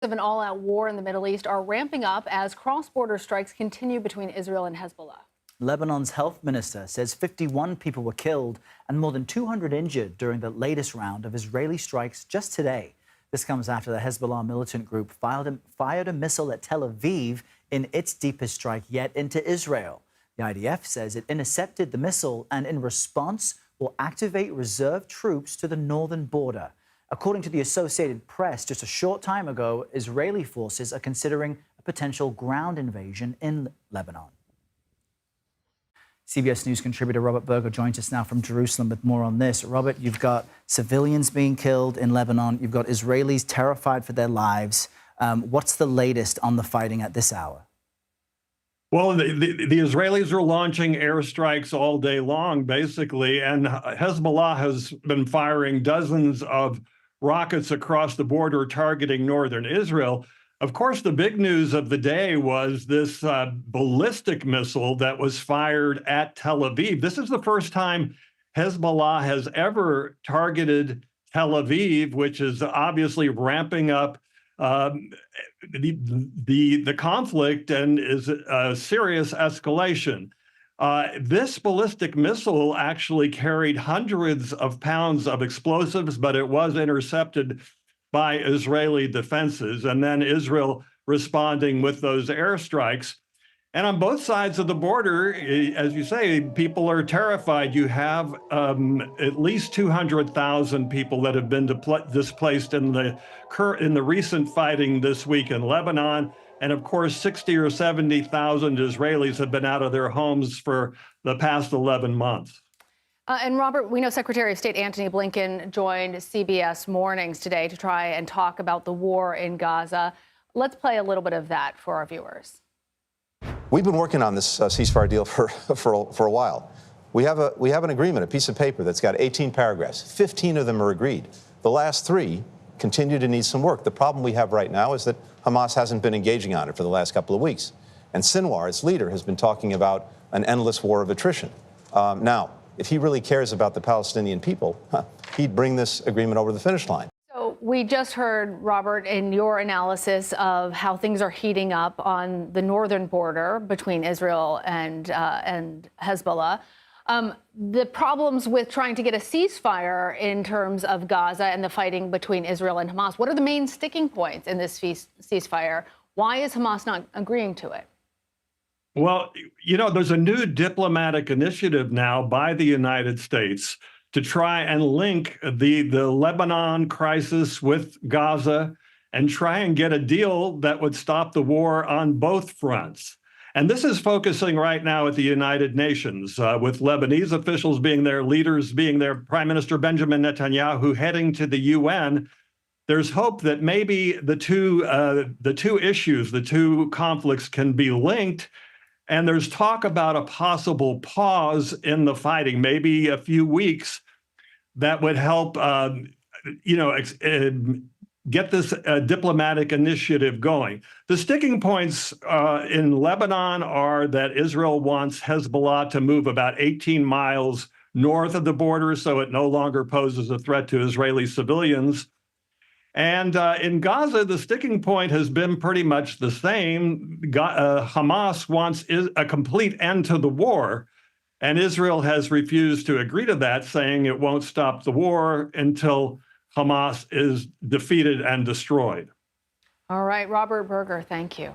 Of an all-out war in the Middle East are ramping up as cross-border strikes continue between Israel and Hezbollah. Lebanon's health minister says 51 people were killed and more than 200 injured during the latest round of Israeli strikes just today. This comes after the Hezbollah militant group fired a missile at Tel Aviv in its deepest strike yet into Israel. The IDF says it intercepted the missile and in response will activate reserve troops to the northern border. According to the Associated Press, just a short time ago, Israeli forces are considering a potential ground invasion in Lebanon. CBS News contributor Robert Berger joins us now from Jerusalem with more on this. Robert, you've got civilians being killed in Lebanon. You've got Israelis terrified for their lives. What's the latest on the fighting at this hour? Well, the Israelis are launching airstrikes all day long, basically, and Hezbollah has been firing dozens of rockets across the border targeting northern Israel. Of course, the big news of the day was this ballistic missile that was fired at Tel Aviv. This is the first time Hezbollah has ever targeted Tel Aviv, which is obviously ramping up the conflict and is a serious escalation. This ballistic missile actually carried hundreds of pounds of explosives, but it was intercepted by Israeli defenses, and then Israel responding with those airstrikes. And on both sides of the border, as you say, people are terrified. You have at least 200,000 people that have been displaced in the recent fighting this week in Lebanon. And of course, 60 or 70,000 Israelis have been out of their homes for the past 11 months. And Robert, we know Secretary of State Antony Blinken joined CBS Mornings today to try and talk about the war in Gaza. Let's play a little bit of that for our viewers. We've been working on this ceasefire deal for a while. We have an agreement, a piece of paper that's got 18 paragraphs. 15 of them are agreed. The last 3 continue to need some work. The problem we have right now is that Hamas hasn't been engaging on it for the last couple of weeks. And Sinwar, its leader, has been talking about an endless war of attrition. Now, if he really cares about the Palestinian people, he'd bring this agreement over the finish line. So we just heard, Robert, in your analysis of how things are heating up on the northern border between Israel and Hezbollah. The problems with trying to get a ceasefire in terms of Gaza and the fighting between Israel and Hamas. What are the main sticking points in this ceasefire? Why is Hamas not agreeing to it? Well, you know, there's a new diplomatic initiative now by the United States to try and link the Lebanon crisis with Gaza and try and get a deal that would stop the war on both fronts. And this is focusing right now at the United Nations, with Lebanese officials being there, leaders being there, Prime Minister Benjamin Netanyahu heading to the UN. There's hope that maybe the two conflicts can be linked. And there's talk about a possible pause in the fighting, maybe a few weeks, that would help, get this diplomatic initiative going. The sticking points in Lebanon are that Israel wants Hezbollah to move about 18 miles north of the border so it no longer poses a threat to Israeli civilians. And in Gaza, the sticking point has been pretty much the same. Hamas wants a complete end to the war, and Israel has refused to agree to that, saying it won't stop the war until Hamas is defeated and destroyed. All right, Robert Berger, thank you.